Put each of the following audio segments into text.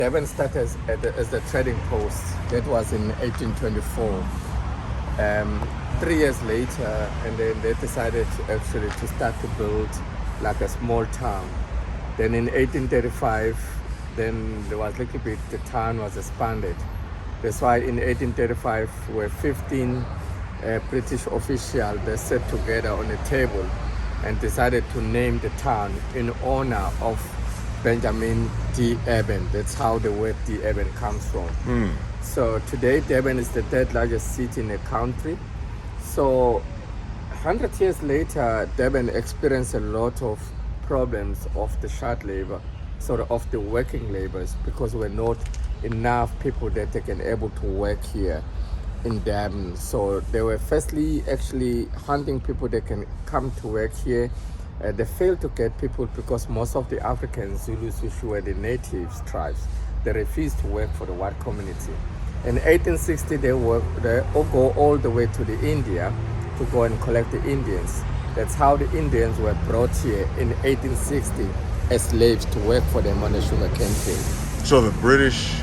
Durban started as the trading post. That was in 1824. 3 years later, and then they decided actually to start to build like a small town. Then in 1835, then there was a little bit, the town was expanded. That's why in 1835, were 15 British officials, they sat together on a table and decided to name the town in honor of Benjamin D. Durban. That's how the word D. Durban comes from. So today, Durban is the third largest city in the country. So 100 years later, Durban experienced a lot of problems of the child labor, sort of the working laborers, because we're not enough people that they can able to work here in Durban. So they were firstly actually hunting people that can come to work here. They failed to get people because most of the African Zulus, which were the native tribes, they refused to work for the white community. In 1860, they go all the way to the India to go and collect the Indians. That's how the Indians were brought here in 1860 as slaves to work for them on the sugarcane field. So the British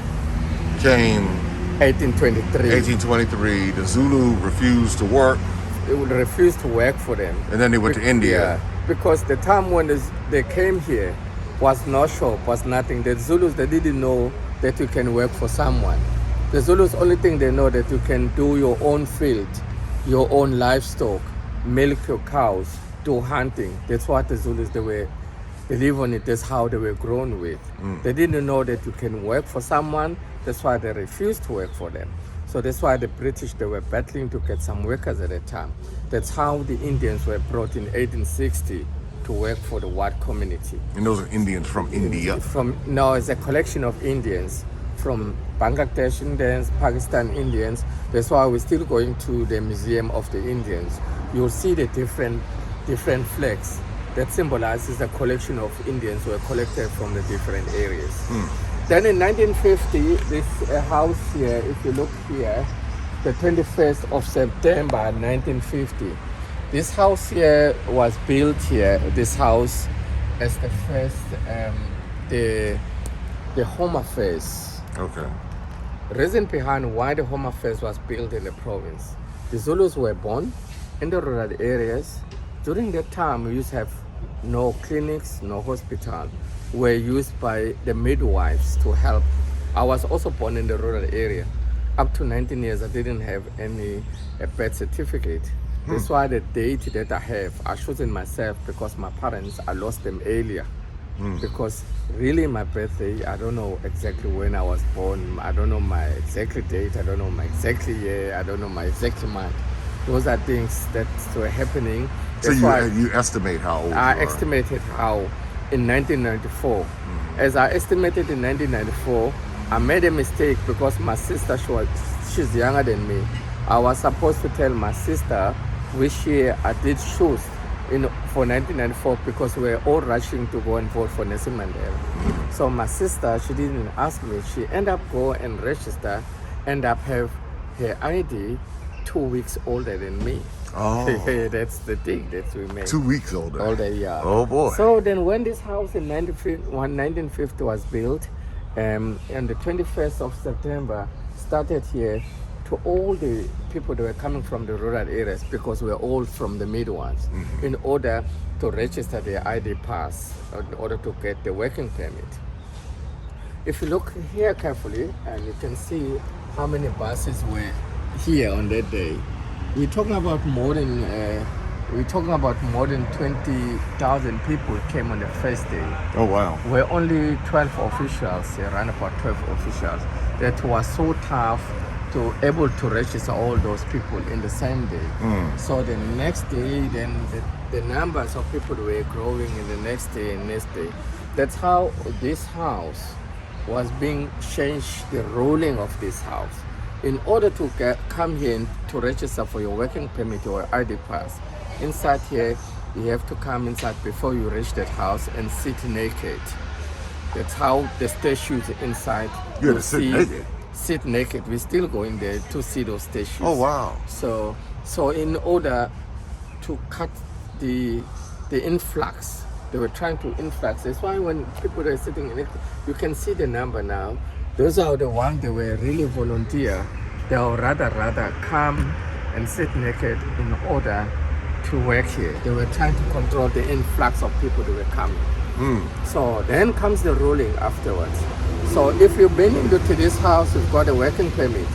came 1823. 1823. The Zulu refused to work. They would refuse to work for them. And then they went to India. Yeah, because the time when they came here was no shop, was nothing. The Zulus, they didn't know that you can work for someone. The Zulus, only thing they know that you can do your own field, your own livestock, milk your cows, do hunting. That's what the Zulus, they were believe on it. That's how they were grown with. They didn't know that you can work for someone. That's why they refused to work for them. So that's why the British, they were battling to get some workers at that time. That's how the Indians were brought in 1860 to work for the white community. And those are Indians from India? No, it's a collection of Indians from Bangladesh Indians, Pakistan Indians. That's why we're still going to the Museum of the Indians. You'll see the different flags that symbolizes the collection of Indians who were collected from the different areas. Then in 1950, this house here, if you look here, the 21st of September 1950, this house here was built here, this house, as the first, the Home Affairs. Okay. Reason behind why the Home Affairs was built in the province. The Zulus were born in the rural areas. During that time, we used to have no clinics, no hospital, were used by the midwives to help. I was also born in the rural area. Up to 19 years, I didn't have any birth certificate. That's why the date that I have, I chosen myself because my parents, I lost them earlier. Because really my birthday, I don't know exactly when I was born. I don't know my exact date. I don't know my exact year. I don't know my exact month. Those are things that were happening. That's you estimate how old I estimated how in 1994. As I estimated in 1994, I made a mistake because my sister, she's younger than me. I was supposed to tell my sister which year I did choose for 1994 because we were all rushing to go and vote for Nelson Mandela. So my sister, she didn't ask me. She ended up go and register, end up have her ID 2 weeks older than me. Oh. That's the thing that we made. 2 weeks older. Older, yeah. Oh boy. So then when this house in 1950 was built, and the 21st of September started here to all the people that were coming from the rural areas, because we're all from the mid ones, in order to register their ID pass, in order to get the working permit. If you look here carefully, and you can see how many buses were here on that day. We're talking about more than 20,000 people came on the first day. Oh wow. We're only 12 officials, around about 12 officials. That was so tough to able to register all those people in the same day. So the next day, then the numbers of people were growing in the next day and next day. That's how this house was being changed, the ruling of this house. In order to come here to register for your working permit or ID pass, inside here, you have to come inside before you reach that house and sit naked. That's how the statues inside. You have to sit naked? Sit naked. We're still going there to see those statues. Oh wow. So in order to cut the influx They were trying to influx. That's why when people are sitting in it, you can see the number now. Those are the ones that were really volunteer. They are rather come and sit naked in order to work here. They were trying to control the influx of people that were coming. So then comes the ruling afterwards. So if you've been into this house, you've got a working permit.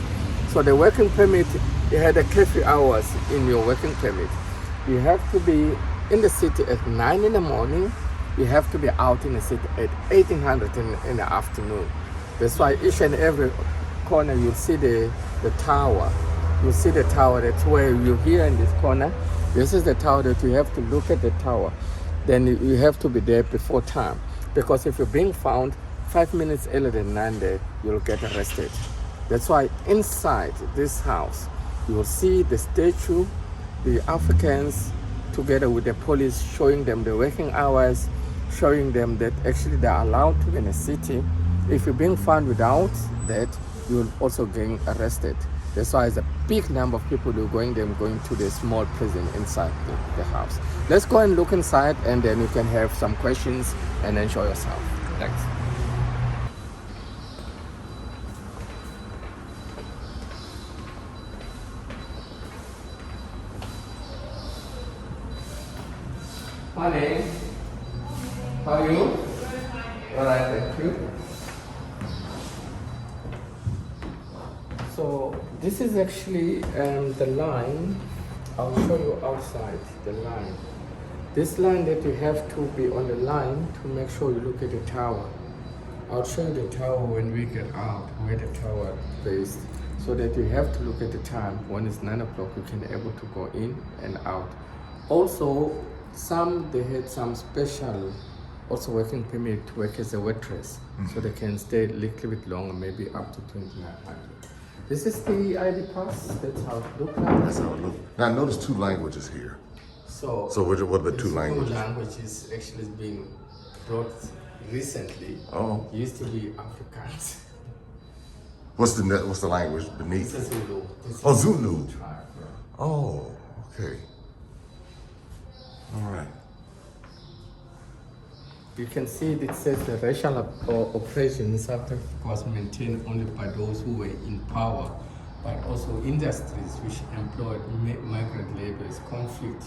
So the working permit, you had a curfew hours in your working permit. You have to be in the city at 9 in the morning. You have to be out in the city at 1800 in the afternoon. That's why each and every corner you'll see the tower. You'll see the tower. That's where you're here in this corner. This is the tower that you have to look at the tower. Then you have to be there before time. Because if you're being found 5 minutes earlier than 9 there, you'll get arrested. That's why inside this house, you will see the statue, the Africans, together with the police, showing them the working hours, showing them that actually they are allowed to be in a city. If you're being found without that, you will also get arrested. That's why it's a big number of people who are going to the small prison inside the house. Let's go and look inside, and then you can have some questions and enjoy yourself. Thanks. Morning. How are you? All right, thank you. So this is actually the line. I'll show you outside the line. This line that you have to be on the line to make sure you look at the tower. I'll show you the tower when we get out, where the tower is based, so that you have to look at the time. When it's 9 o'clock, you can able to go in and out. Also, they had some special also working permit to work as a waitress, so they can stay a little bit longer, maybe up to 2,900. This is the ID pass. That's how it looks like. That's how it looks. Now, I notice 2 languages here. So what are the 2 languages? Two languages actually being brought recently. Oh. Used to be Afrikaans. What's the language beneath? This is Zulu. Zulu. Tribe, yeah. Oh, okay. All right. You can see it says the racial oppression in South Africa was maintained only by those who were in power, but also industries which employed migrant laborers. Conflict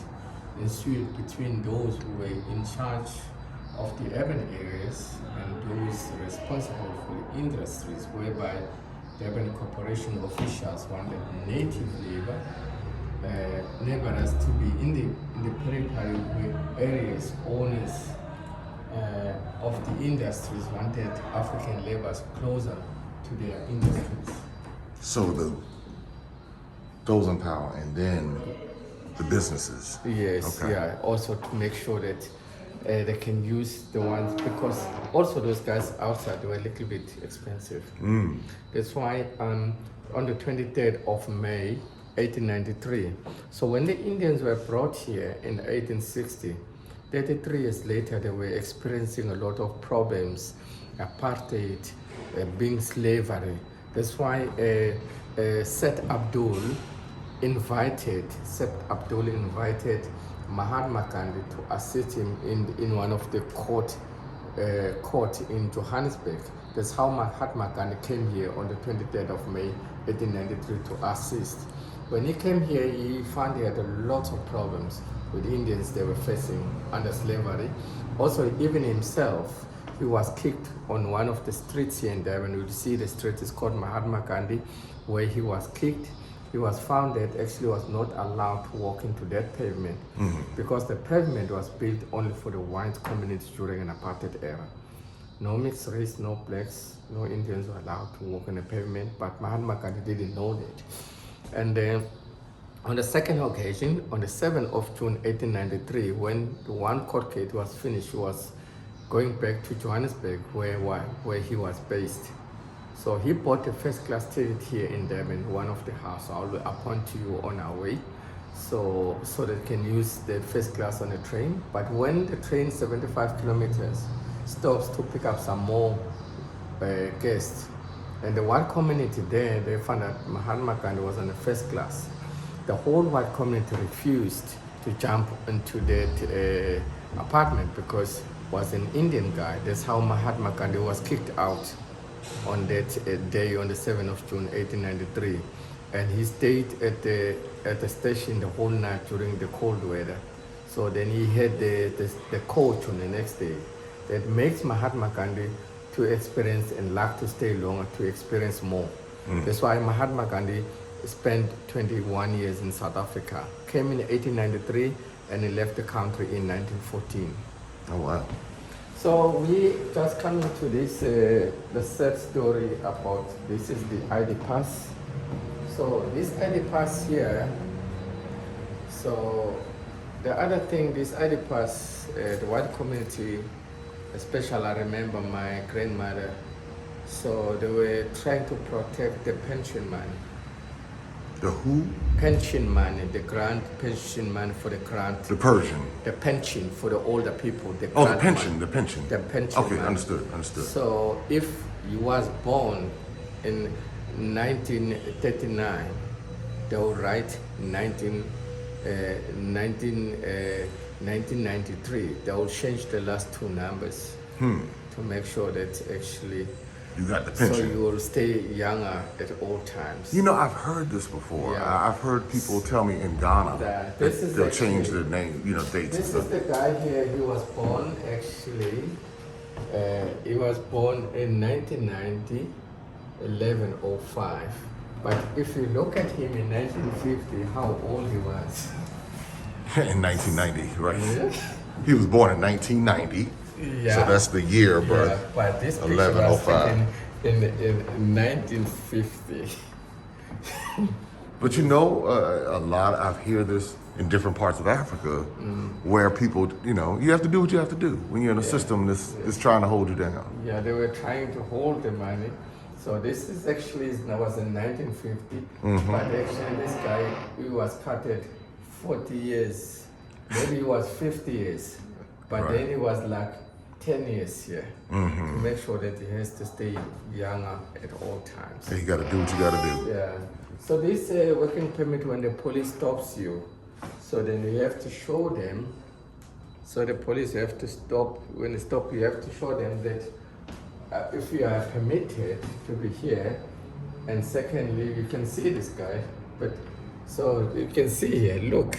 ensued between those who were in charge of the urban areas and those responsible for the industries, whereby the urban corporation officials wanted native labor laborers to be in the periphery areas. Owners of the industries wanted African laborers closer to their industries. So those in power, and then the businesses. Yes, okay. Yeah. Also to make sure that they can use the ones, because also those guys outside were a little bit expensive. That's why on the 23rd of May, 1893. So when the Indians were brought here in 1860, 33 years later, they were experiencing a lot of problems, apartheid, being slavery. That's why Seth Abdul invited Mahatma Gandhi to assist him in one of the court in Johannesburg. That's how Mahatma Gandhi came here on the 23rd of May, 1893 to assist. When he came here, he found he had a lot of problems with Indians they were facing under slavery. Also, even himself, he was kicked on one of the streets here in Durban. You see the street is called Mahatma Gandhi, where he was kicked. He was found that actually was not allowed to walk into that pavement because the pavement was built only for the white communities during an apartheid era. No mixed race, no blacks, no Indians were allowed to walk on the pavement, but Mahatma Gandhi didn't know that. And then on the second occasion, on the 7th of June 1893, when the one court case was finished, he was going back to Johannesburg where he was based. So he bought a first-class ticket here in Durban, one of the houses. I will appoint to you on our way, so they can use the first class on the train. But when the train 75 kilometers stops to pick up some more guests, and the white community there, they found that Mahatma Gandhi was on the first class. The whole white community refused to jump into that apartment because was an Indian guy. That's how Mahatma Gandhi was kicked out on that day on the 7th of June 1893, and he stayed at the station the whole night during the cold weather. So then he had the coach on the next day. That makes Mahatma Gandhi to experience and like to stay longer, to experience more. That's why Mahatma Gandhi spent 21 years in South Africa. Came in 1893 and he left the country in 1914. Oh, wow. So we just come to this, the sad story about, this is the ID pass. So this ID pass here, so the other thing, this ID pass, the white community, especially I remember my grandmother, so they were trying to protect the pension money. The who? Pension money, the grant pension money for the grant. The Persian. The pension for the older people. The Oh, the grant pension, money. the pension. The pension Okay, money. understood. So if you was born in 1939, they will write 1993. They will change the last two numbers to make sure that actually, You got the so pension. you will stay younger at all times. You know, I've heard this before. Yeah. I've heard people tell me in Ghana That that this is they'll change actually- the name, you know, dates and This stuff. is the guy here. He was born actually. He was born in 1990, 1105. But if you look at him in 1950, how old he was. In 1990, right? Yeah. He was born in 1990. Yeah. So that's the year of birth. Yeah, but this picture 1105. was taken in 1950. But you know, a lot, I hear this in different parts of Africa where people, you know, you have to do what you have to do when you're in a system that's trying to hold you down. Yeah, they were trying to hold the money. So this is actually, that was in 1950. But actually this guy, he was cutted 40 years. Maybe he was 50 years. But Right. then he was like 10 years here to make sure that he has to stay younger at all times. So you got to do what you got to do. Yeah. So this working permit, when the police stops you, so then you have to show them. So the police have to stop. When they stop, you have to show them that if you are permitted to be here, and secondly, you can see this guy. But so you can see here. Look,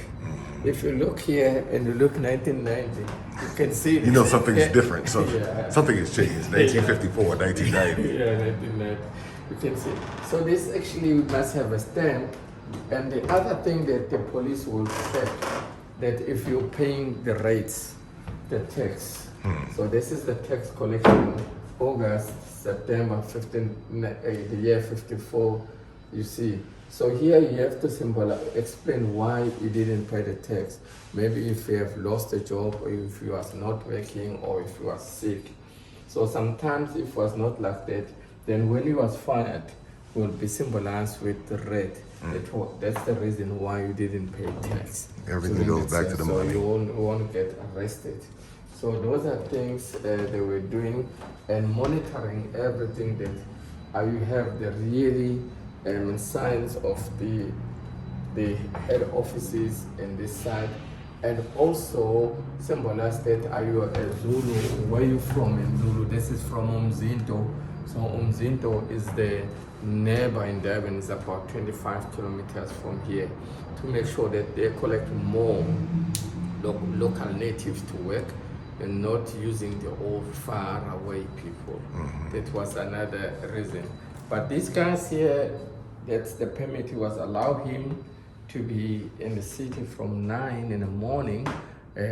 if you look here and you look 1990, you can see. You know something is different. So Yeah. something has changed. 1954, 1990. Yeah, 1990. You can see. So this actually must have a stamp. And the other thing that the police will check, that if you're paying the rates, the tax. So this is the tax collection, August, September 15, the year 54, you see. So here you have to explain why you didn't pay the tax. Maybe if you have lost a job, or if you was not working, or if you was sick. So sometimes if it was not like that, then when you was fired, will be symbolized with the red. That's the reason why you didn't pay tax. Everything So goes back to the so money. you won't get arrested. So those are things they were doing and monitoring everything that you have the really signs of the head offices in this side, and also symbolize that are you a Zulu, where you from in Zulu. This is from Umzinto. So Umzinto is the neighbor in Durban, is about 25 kilometers from here, to make sure that they collect more local natives to work and not using the old far away people. That was another reason. But these guys here, that's the permit was allow him to be in the city from 9 in the morning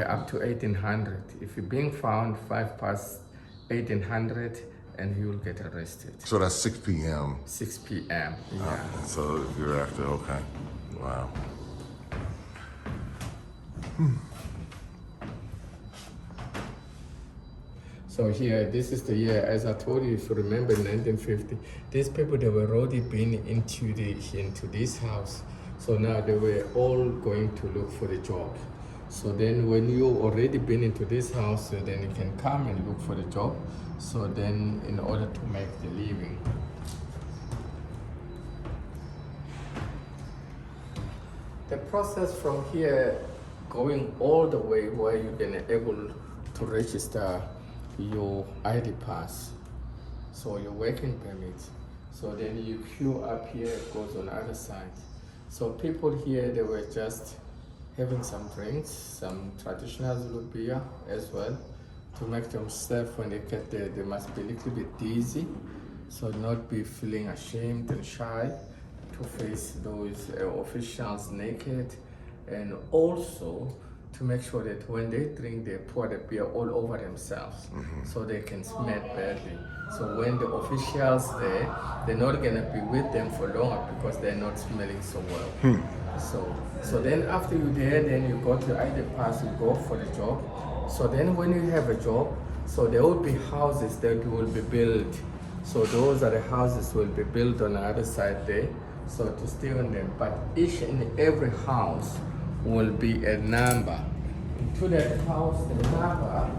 up to 1800. If you're being found 5 past 1800, and he will get arrested. So that's 6 p.m. 6 p.m. Yeah. So you're after, okay. Wow. So here, this is the year, as I told you, if you remember, in 1950, these people, they were already been into this house. So now they were all going to look for the job. So then when you already been into this house, so then you can come and look for the job. So then in order to make the living. The process from here, going all the way where you can able to register your ID pass, so your working permit. So then you queue up here, it goes on the other side. So people here, they were just having some drinks, some traditional Zulu beer as well, to make themselves, when they get there, they must be a little bit dizzy, so not be feeling ashamed and shy to face those officials naked, and also to make sure that when they drink, they pour the beer all over themselves, so they can smell badly. So when the officials there, they're not gonna be with them for long because they're not smelling so well. So then after you're there, then you got your ID pass, you go for the job. So then when you have a job, so there will be houses that will be built. So those are the houses will be built on the other side there, so to stay on them. But each and every house will be a number. To that house, the number,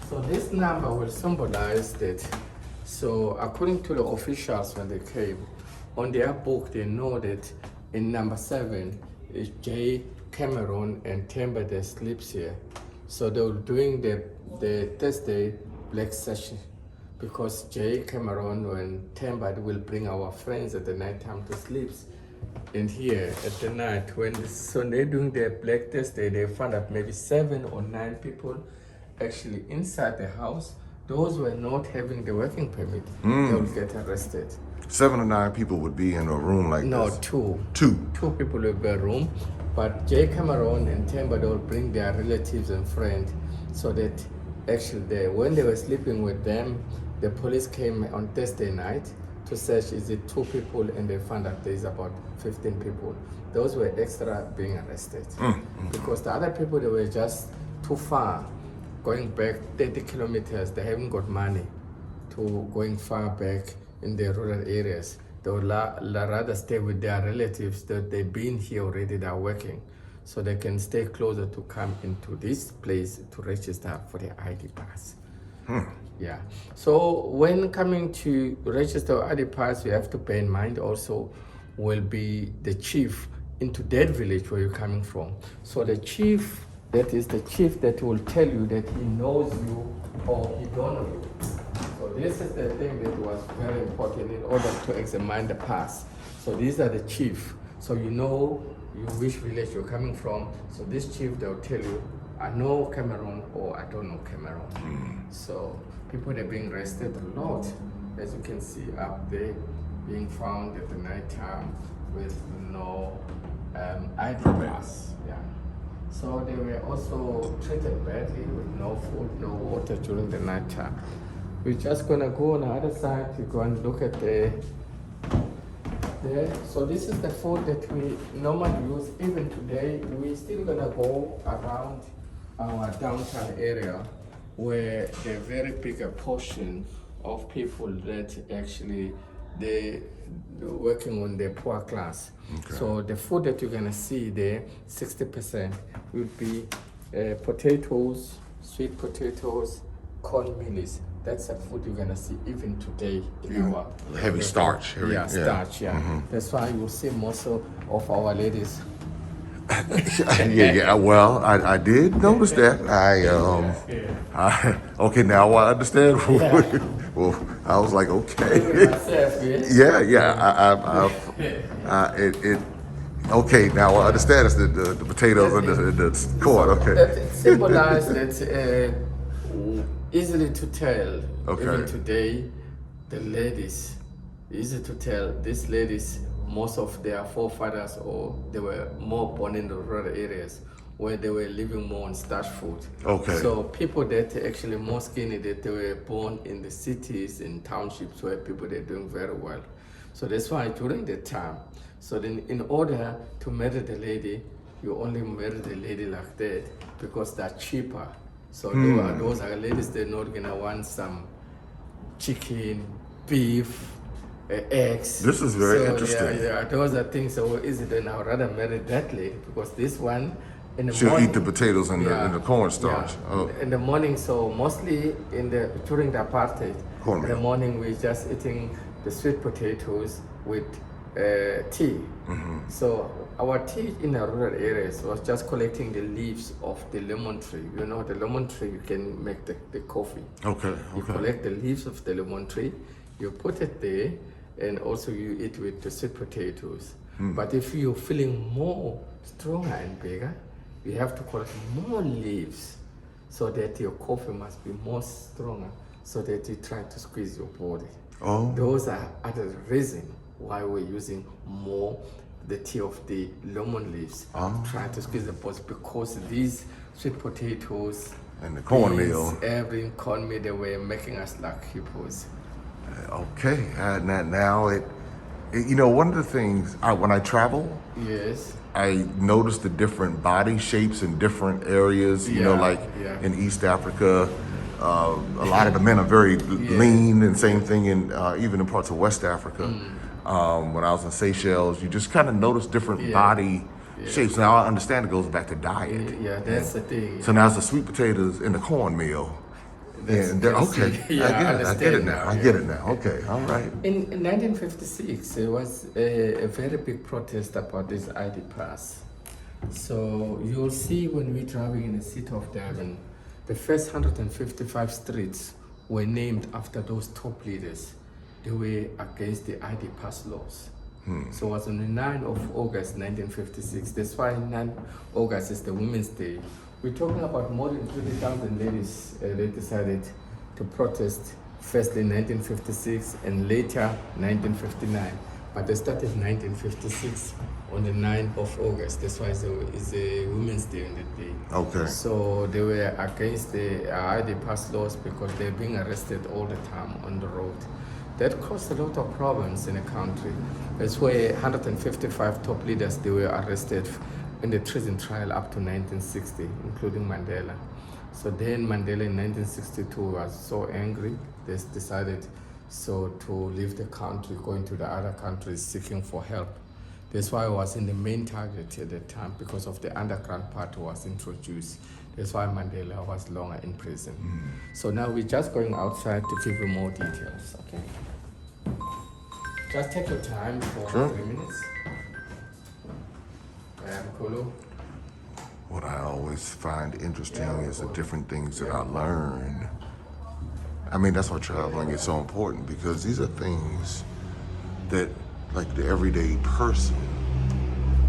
so this number will symbolize that. So according to the officials when they came, on their book they know that in number 7 is J, Cameron and Temba that sleeps here. So they were doing the Thursday black session, because J, Cameron and Temba will bring our friends at the night time to sleep in here at the night. So they're doing their black Thursday, they found out maybe 7 or 9 people actually inside the house. Those were not having the working permit, they will get arrested. 7 or 9 people would be in a room like No, this? two. Two? Two people will be in a room, but Jay Cameron and Temba, they will bring their relatives and friends, so that actually when they were sleeping with them, the police came on Thursday night to search, is it 2 people, and they found out there's about 15 people. Those were extra being arrested. Because the other people, they were just too far, going back 30 kilometers, they haven't got money to going far back in the rural areas. They would rather stay with their relatives that they've been here already, they're working, so they can stay closer to come into this place to register for their ID pass. Yeah. So when coming to register ID pass, you have to bear in mind also will be the chief into that village where you're coming from. So the chief, that is the chief that will tell you that he knows you or he don't know you. So this is the thing that was very important in order to examine the pass. So these are the chief. So you know which village you're coming from. So this chief, they'll tell you, I know Cameroon or I don't know Cameroon. So people are being arrested a lot, as you can see up there, being found at the night time with no ID pass. Yeah. So they were also treated badly with no food, no water during the night time. We're just gonna go on the other side to go and look at there. So this is the food that we normally use. Even today, we're still gonna go around our downtown area where the very big portion of people that actually they're working on the poor class. So the food that you're gonna see there, 60% would be potatoes, sweet potatoes, corn mealies. That's the food you're gonna see even today in our Heavy starch. starch. That's why you see most of our ladies. Well, I did notice that. Okay, now I understand. Well, I was like, okay. Okay, now I understand. It's the potatoes and the corn. Okay. That symbolizes that easily to tell. Okay. Even today, the ladies, easy to tell. These ladies, most of their forefathers, or they were more born in the rural areas where they were living more on starch food. Okay. So people that actually more skinny, that they were born in the cities and townships where people they're doing very well. So that's why during that time, so then in order to marry the lady, you only marry the lady like that because they're cheaper. So those are ladies, they're not gonna want some chicken, beef, eggs. This is very interesting. Yeah, those are things so easy. Then I'd rather marry that lady because this one in the She'll morning, eat the potatoes and the cornstarch. yeah. Oh. In the morning, so mostly during the apartheid, in the morning we're just eating the sweet potatoes with tea. So our tea in the rural areas was just collecting the leaves of the lemon tree. You know, the lemon tree, you can make the coffee. Okay. You collect the leaves of the lemon tree, you put it there, and also you eat with the sweet potatoes. But if you're feeling more stronger and bigger, you have to collect more leaves so that your coffee must be more stronger, so that you try to squeeze your body. Oh. Those are other reasons why we're using more the tea of the lemon leaves, trying to squeeze the body, because these sweet potatoes and the cornmeal, every cornmeal, they were making us like hippos. Okay, now it, you know, one of the things when I travel, Yes. I notice the different body shapes in different areas. You know, like in East Africa, a lot of the men are very lean, and same thing in even in parts of West Africa. When I was in Seychelles, you just kind of notice different body shapes. Now I understand it goes back to diet. Yeah, that's the thing. So now it's the sweet potatoes and the cornmeal. Okay, I get it now. I get it now. Okay, all right. In 1956, there was a very big protest about this ID pass. So you'll see when we're driving in the city of Durban, the first 155 streets were named after those top leaders. They were against the ID pass laws. So it was on the 9th of August 1956. That's why 9th August is the Women's Day. We're talking about more than 20,000 ladies. They decided to protest first in 1956 and later 1959. But they started 1956 on the 9th of August. That's why it's a Women's Day on that day. Okay. So they were against the ID pass laws because they're being arrested all the time on the road. That caused a lot of problems in the country. That's why 155 top leaders, they were arrested in the treason trial up to 1960, including Mandela. So then Mandela in 1962 was so angry, they decided to leave the country, going to the other countries seeking for help. That's why I was in the main target at that time, because of the underground party was introduced. That's why Mandela was longer in prison. So now we're just going outside to give you more details, okay? Just take your time for 3 minutes. What I always find interesting is the different things that I learn. I mean, that's why traveling is so important, because these are things that, like, the everyday person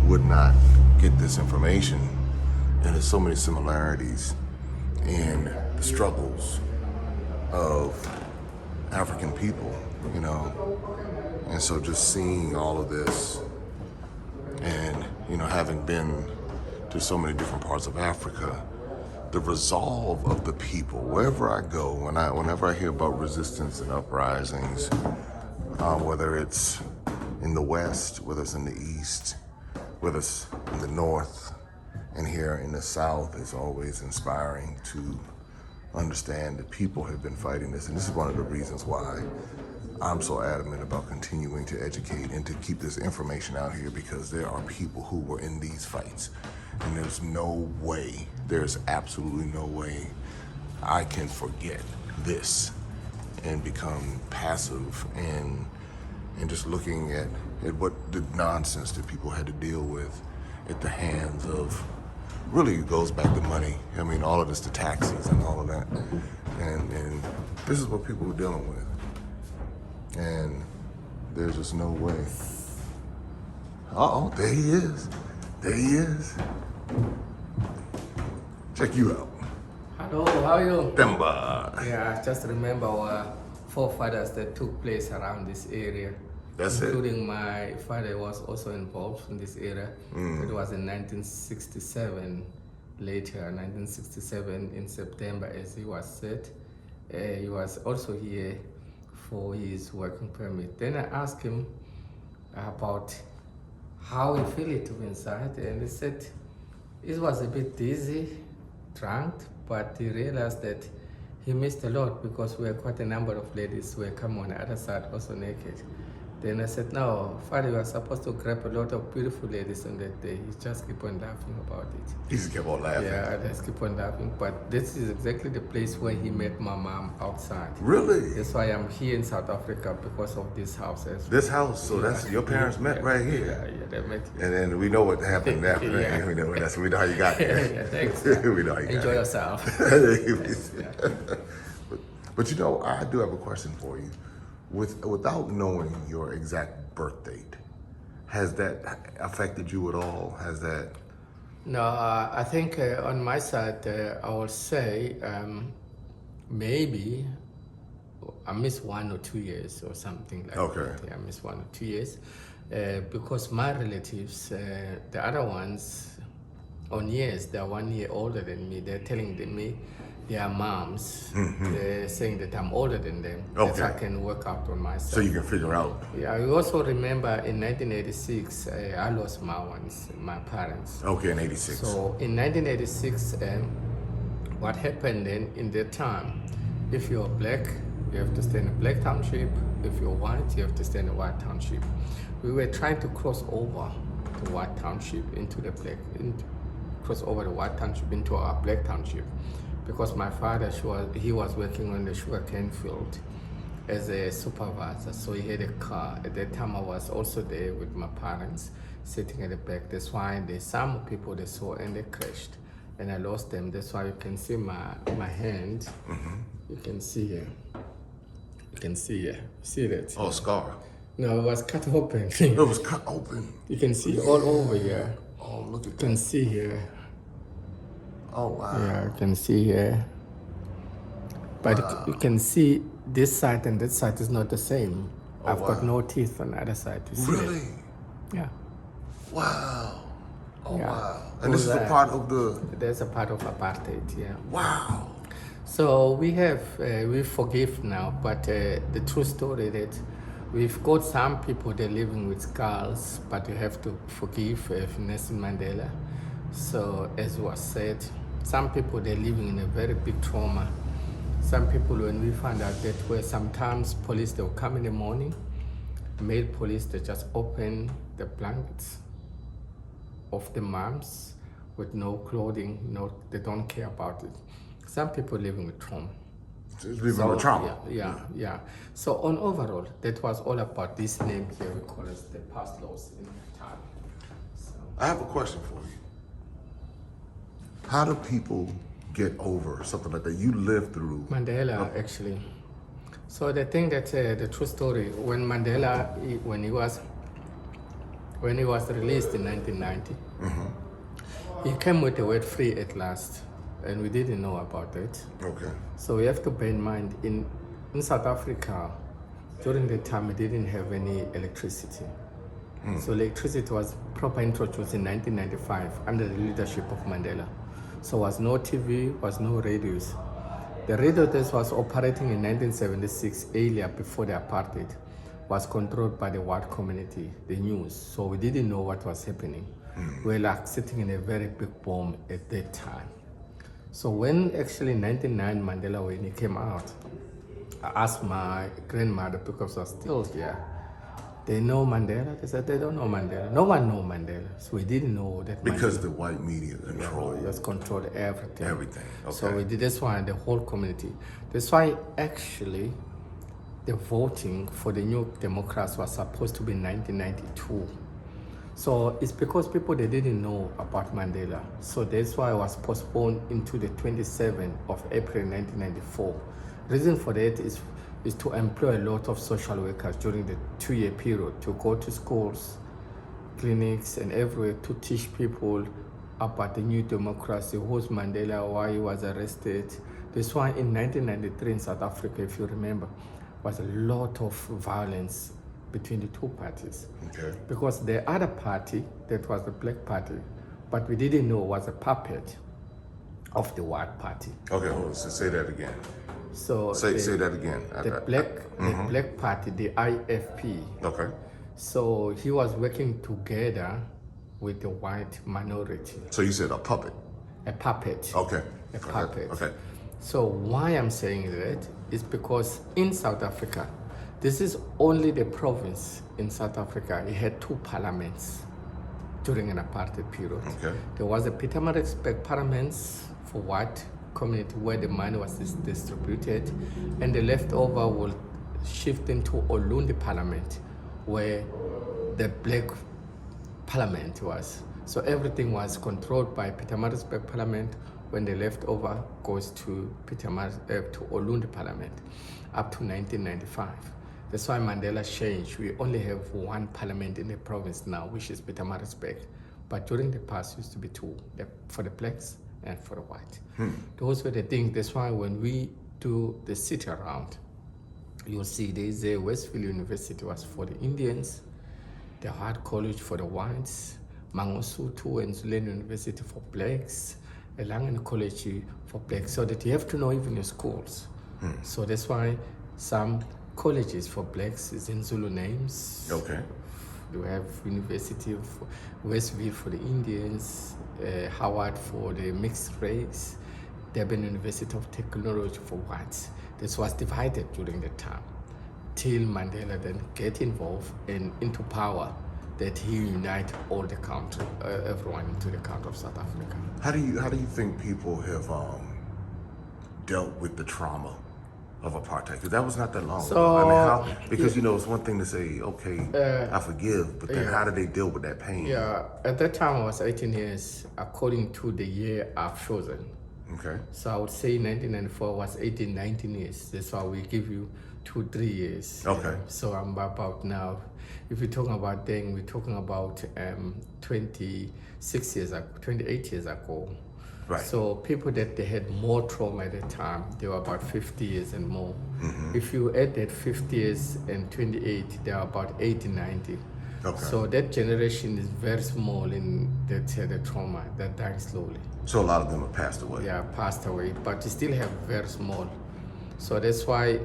would not get this information. And there's so many similarities in the struggles of African people, you know? And so just seeing all of this and, you know, having been to so many different parts of Africa, the resolve of the people, wherever I go, whenever I hear about resistance and uprisings, whether it's in the West, whether it's in the East, whether it's in the North, and here in the South, it's always inspiring to understand that people have been fighting this. And this is one of the reasons why I'm so adamant about continuing to educate and to keep this information out here, because there are people who were in these fights. And there's absolutely no way I can forget this and become passive and just looking at what the nonsense that people had to deal with at the hands of, really it goes back to money. I mean, all of this, the taxes and all of that. And this is what people were dealing with. And there's just no way. Uh-oh, there he is. There he is. Check you out. Hello, how are you? Demba. Yeah, I just remember our forefathers that took place around this area. That's including my father was also involved in this area. It was in 1967, later, 1967 in September, as he was said. He was also here for his working permit. Then I asked him about how he felt it to be inside, and he said it was a bit dizzy, drunk, but he realized that he missed a lot because we were quite a number of ladies who were coming on the other side also naked. Then I said, no, Father, you are supposed to grab a lot of beautiful ladies on that day. He just keep on laughing about it. He just kept on laughing. Yeah, I just keep on laughing. But this is exactly the place where he met my mom outside. Really? That's why I'm here in South Africa, because of this house as well. This house, so that's your parents met right here. Yeah, they met here. And then we know what happened after that. Yeah. We know how you got there. Yeah, thanks. We know how you got Enjoy there. yourself. But you know, I do have a question for you. Without knowing your exact birth date, has that affected you at all? Has that? No, I think on my side, I will say maybe I missed 1 or 2 years or something like that. Yeah, I missed 1 or 2 years because my relatives, the other ones, on years, they're 1 year older than me. They're telling me their moms, they're saying that I'm older than them. That I can work out on myself. So you can figure out. Yeah, I also remember in 1986, I lost my parents. Okay, in 86. So in 1986, what happened then in that time, if you're black, you have to stay in a black township. If you're white, you have to stay in a white township. We were trying to cross over the white township into the cross over the white township into our black township, because my father, he was working on the sugarcane field as a supervisor, so he had a car. At that time, I was also there with my parents, sitting at the back. That's why there's some people they saw and they crashed, and I lost them. That's why you can see my hand. You can see here. You can see here. See that? Oh, scar. No, it was cut open. It was cut open. You can see all over here. Oh, look at You that. can see here. Oh, wow. Yeah, you can see here. But you can see this side and that side is not the same. I've got no teeth on the other side. You see Really? it? Yeah. Wow. Oh, Yeah. wow. And this is a part of the... There's a part of apartheid, yeah. Wow. So we forgive now, but the true story that we've got some people they're living with scars, but you have to forgive Nelson Mandela. So as was said, some people they're living in a very big trauma. Some people, when we found out that where sometimes police they'll come in the morning, male police they just open the blankets of the moms with no clothing, they don't care about it. Some people living with trauma. Living with trauma. Yeah. So on overall, that was all about this name here. We call it the past laws in time. So. I have a question for you. How do people get over something like that? You lived through Mandela, actually. So the thing that the true story, when Mandela, when he was released in 1990, he came with the word free at last, and we didn't know about it. Okay. So we have to bear in mind, in South Africa, during that time, we didn't have any electricity. So electricity was properly introduced in 1995 under the leadership of Mandela. So was no TV, was no radios. The radio that was operating in 1976, earlier before the apartheid, was controlled by the white community, the news. So we didn't know what was happening. We were like sitting in a very big bomb at that time. So when actually in 1999 Mandela, when he came out, I asked my grandmother, because I was still here, they know Mandela? They said they don't know Mandela. No one knows Mandela. So we didn't know that Because Mandela, the white media controlled just controlled everything. everything. Okay. So we did this one, the whole community. That's why actually the voting for the new Democrats was supposed to be in 1992. So it's because people they didn't know about Mandela. So that's why it was postponed into the 27th of April 1994. Reason for that is to employ a lot of social workers during the 2-year period to go to schools, clinics, and everywhere to teach people about the new democracy, who's Mandela, why he was arrested. That's why in 1993 in South Africa, if you remember, was a lot of violence between the two parties. Okay. Because the other party, that was the Black Party, but we didn't know was a puppet of the White Party. Okay, hold on. So say that again. So Say that again. the Black Party, the IFP. Okay. So he was working together with the white minority, So you said a puppet. a puppet. Okay. A puppet. Okay. So why I'm saying that is because in South Africa, This is only the province in South Africa. It had 2 parliaments during an apartheid period. Okay. There was a Pietermaritzburg parliament for white community where the money was distributed, and the leftover will shift into Olundi Parliament where the black parliament was. So everything was controlled by Pietermaritzburg Parliament when the leftover goes to to Olundi Parliament up to 1995. That's why Mandela changed. We only have 1 parliament in the province now, which is Pietermaritzburg. But during the past, used to be 2, for the blacks and for the white. Those were the things. That's why when we do the city around, you'll see there's a Westville University was for the Indians, the Hart College for the whites, Mangosuthu and Zulu University for blacks, a Langen College for blacks, so that you have to know even your schools. So that's why some colleges for blacks is in Zulu names. Okay. You have University of Westville for the Indians, Howard for the mixed race, Durban University of Technology for whites. This was divided during the time, till Mandela then get involved and into power, that he unite all the country, everyone into the country of South Africa. How do you think people have dealt with the trauma of apartheid? Because that was not that long ago. I mean, because it's one thing to say, okay, I forgive, but then how did they deal with that pain? Yeah, at that time I was 18 years, according to the year I've chosen. Okay. So I would say 1994 was 18, 19 years. That's why we give you 2-3 years. Okay. So I'm about now, if we're talking about then, we're talking about 26 years ago, 28 years ago. Right. So people that they had more trauma at the time, they were about 50 years and more. If you add that 50 years and 28, they are about 80, 90. Okay. So that generation is very small in that had the trauma that died slowly. So a lot of them have passed away. Yeah, passed away, but you still have very small. So that's why,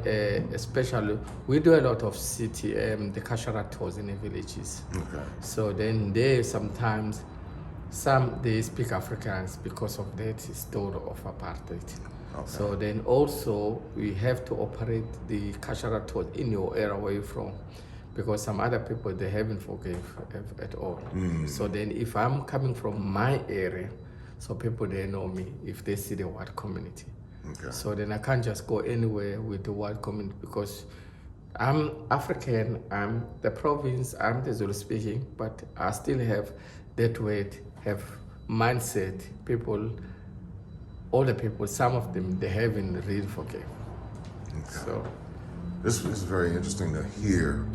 especially, we do a lot of city, the Kashara tours in the villages. Okay. So then they sometimes, they speak Afrikaans because of that story of apartheid. Okay. So then also, we have to operate the Kashara tours in your area where you're from, because some other people, they haven't forgive at all. So then if I'm coming from my area, so people, they know me if they see the white community. Okay. So then I can't just go anywhere with the white community because I'm African, I'm the province, I'm the Zulu speaking, but I still have that weight, have mindset. People, all the people, some of them, they haven't really forgive. Okay. So This is very interesting to hear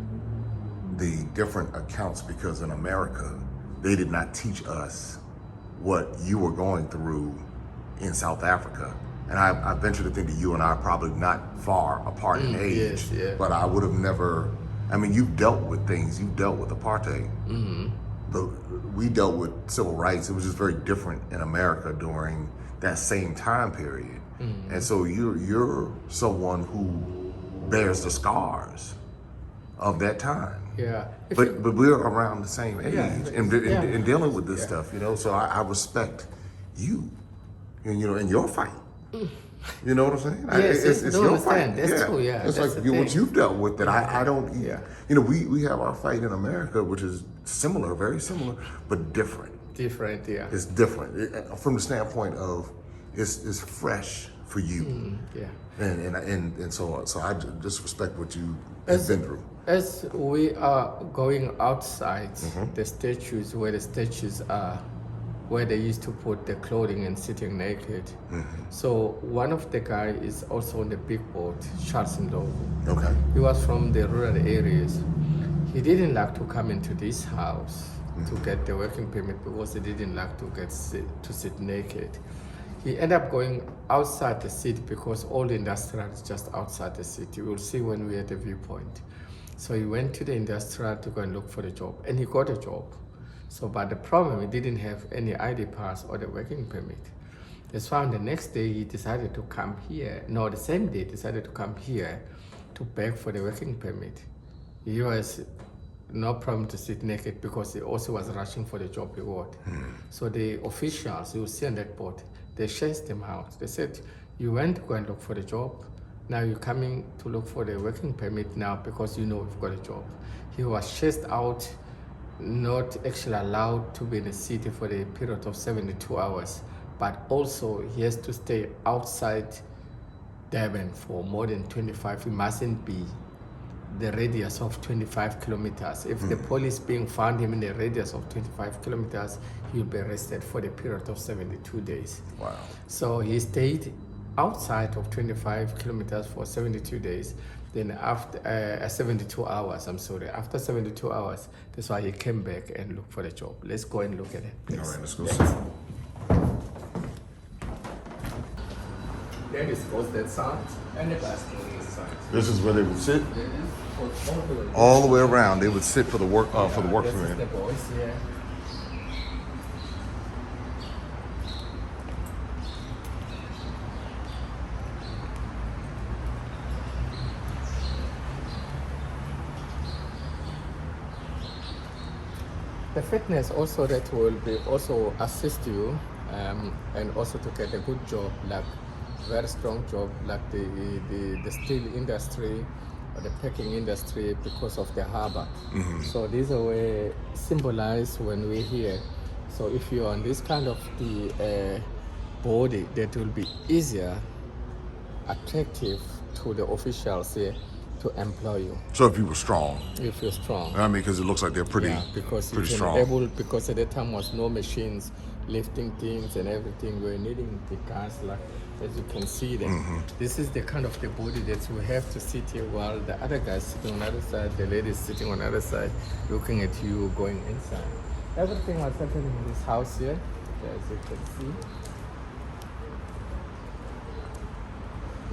the different accounts, because in America, they did not teach us what you were going through in South Africa. And I venture to think that you and I are probably not far apart in age, yes, yeah. but I would have never, I mean, you've dealt with things, you've dealt with apartheid, but we dealt with civil rights. It was just very different in America during that same time period. And so you're someone who bears the scars of that time. yeah. But we're around the same age and dealing with this Yeah. stuff, So I respect you, and in your fight. You know what I'm saying? Yes, it's no, your understand. fight. That's true, yeah. It's That's like the what thing. you've dealt with that I don't. Yeah. We have our fight in America, which is similar, very similar, but different. Different, yeah. It's different from the standpoint of it's fresh for you. Yeah. And so I just respect what you have been through. As we are going outside the statues, where the statues are, where they used to put the clothing and sitting naked. So one of the guy is also on the big boat, Charles Ndlovu. Okay. He was from the rural areas. He didn't like to come into this house to get the working permit because he didn't like to sit naked. He ended up going outside the city because all the industrial is just outside the city. We'll see when we're at the viewpoint. So he went to the industrial to go and look for a job, and he got a job. So, but the problem, he didn't have any ID pass or the working permit. That's why on the next day he decided to come here. No, the same day decided to come here to beg for the working permit. He was no problem to sit naked because he also was rushing for the job he got. So the officials, you see on that boat, they chased him out. They said, you went to go and look for the job, Now you're coming to look for the working permit now because you know you've got a job. He was chased out, not actually allowed to be in the city for the period of 72 hours, but also he has to stay outside Durban for more than 25. He mustn't be the radius of 25 kilometers. If the police being found him in the radius of 25 kilometers, he'll be arrested for the period of 72 days. Wow. So he stayed outside of 25 kilometers for 72 days. Then after 72 hours, after 72 hours, that's why he came back and looked for the job. Let's go and look at it, please. All right, let's go see. Then it goes that side and the basket on this side. This is where they would sit All all the way around. They would sit for the work this is permit. the boys here. The fitness also that will be also assist you and also to get a good job, like very strong job, like the steel industry or the packing industry because of the harbor. So these are where symbolize when we're here. So if you're on this kind of the body, that will be easier, attractive to the officials here to employ you So if you were strong, if you're strong. I mean, because it looks like they're pretty, because pretty you can strong. because at that time was no machines lifting things and everything. We're needing the cars, like as you can see them. This is the kind of the body that we have to sit here while the other guys sitting on the other side, the ladies sitting on the other side, looking at you going inside. Everything was happening in this house here, as you can see.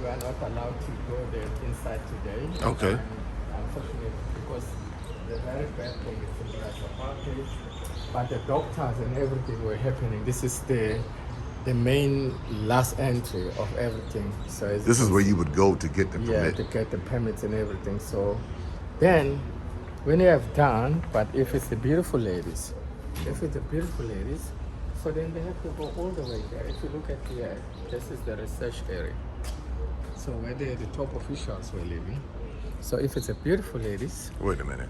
We are not allowed to go there inside today. Okay. Unfortunately, because the very bad thing is in Apartheid, but the doctors and everything were happening. This is the main last entry of everything. So as This you is can where see- you would go to get the yeah, permit. to get the permits and everything. So then, when you have done, but if it's the beautiful ladies, so then they have to go all the way there. If you look at here, this is the research area. So where the top officials were living. So if it's a beautiful ladies, Wait a minute.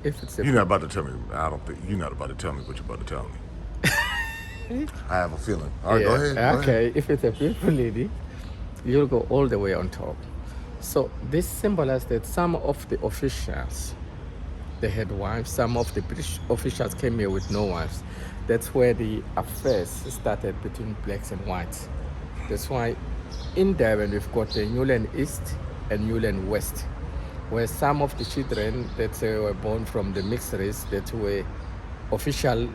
if it's a You're not about to tell me. I don't think you're not about to tell me what you're about to tell me. I have a feeling. All right, yeah, go ahead. Go okay, ahead. if it's a beautiful lady, you'll go all the way on top. So this symbolizes that some of the officials, they had wives. Some of the British officials came here with no wives. That's where the affairs started between blacks and whites. That's why in Durban we've got the Newland East and Newland West, where some of the children that were born from the mixed race that were official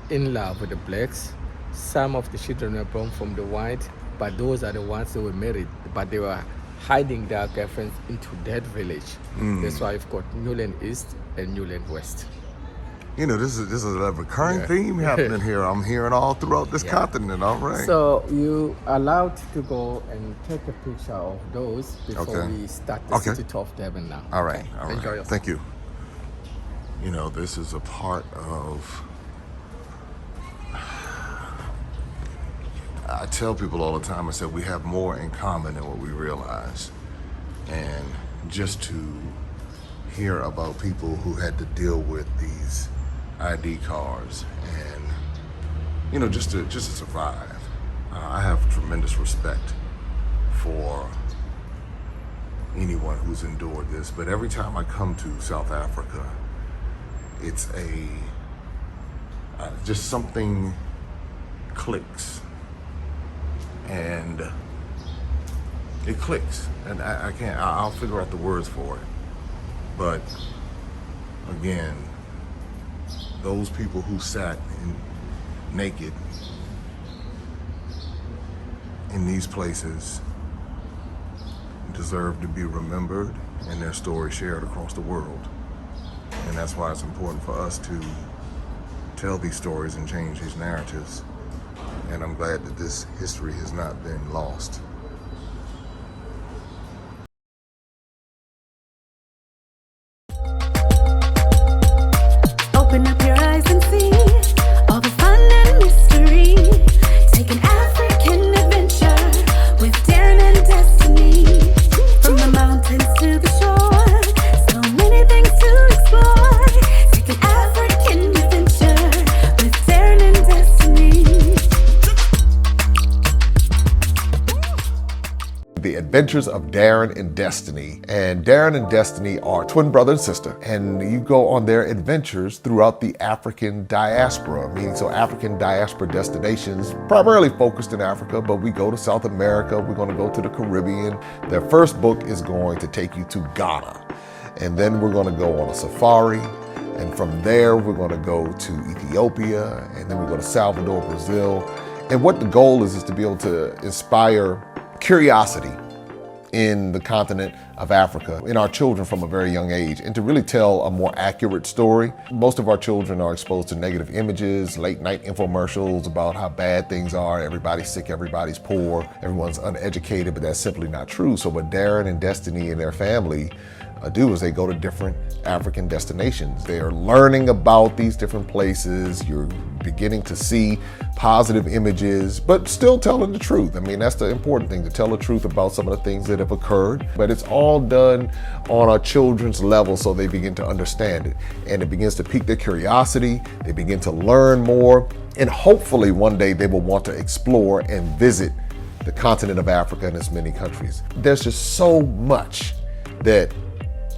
in love with the blacks. Some of the children were born from the white, but those are the ones that were married, but they were hiding their girlfriends into that village. That's why we've got Newland East and Newland West. You know, this is a recurring Yeah. theme happening here. I'm hearing all throughout this Yeah. continent. All right. So you allowed to go and take a picture of those before Okay. we start the Okay. city tour of Durban now. All right. Okay. All right. Enjoy yourself. Thank you. You know, this is a part of. I tell people all the time, I said we have more in common than what we realize. And just to hear about people who had to deal with these ID cards and, you know, just to survive. I have tremendous respect for anyone who's endured this, but every time I come to South Africa, it's just something clicks. And it clicks, and I can't. I'll figure out the words for it. But again, those people who sat naked in these places deserve to be remembered and their story shared across the world. And that's why it's important for us to tell these stories and change these narratives. And I'm glad that this history has not been lost. Open up your eyes and see all the fun and mystery. Take an African adventure with Darren and Destiny. Adventures of Darren and Destiny. And Darren and Destiny are twin brother and sister, and you go on their adventures throughout the African diaspora, meaning so African diaspora destinations, primarily focused in Africa, but we go to South America, we're going to go to the Caribbean. Their first book is going to take you to Ghana, and then we're going to go on a safari. And from there, we're going to go to Ethiopia, and then we go to Salvador, Brazil. And what the goal is to be able to inspire curiosity in the continent of Africa, in our children from a very young age, and to really tell a more accurate story. Most of our children are exposed to negative images, late night infomercials about how bad things are, everybody's sick, everybody's poor, everyone's uneducated, but that's simply not true. So what Darren and Destiny and their family do is they go to different African destinations. They are learning about these different places. You're beginning to see positive images, but still telling the truth. I mean, that's the important thing, to tell the truth about some of the things that have occurred. But it's all done on our children's level so they begin to understand it. And it begins to pique their curiosity. They begin to learn more. And hopefully one day they will want to explore and visit the continent of Africa and its many countries. There's just so much that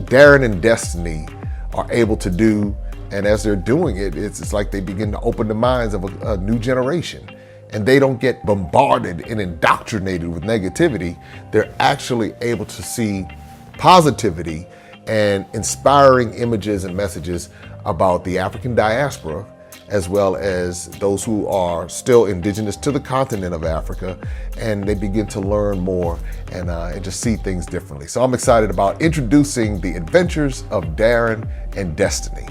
Darren and Destiny are able to do, and as they're doing it, it's like they begin to open the minds of a new generation, and they don't get bombarded and indoctrinated with negativity. They're actually able to see positivity and inspiring images and messages about the African diaspora, as well as those who are still indigenous to the continent of Africa, and they begin to learn more and just see things differently. So I'm excited about introducing the Adventures of Darren and Destiny.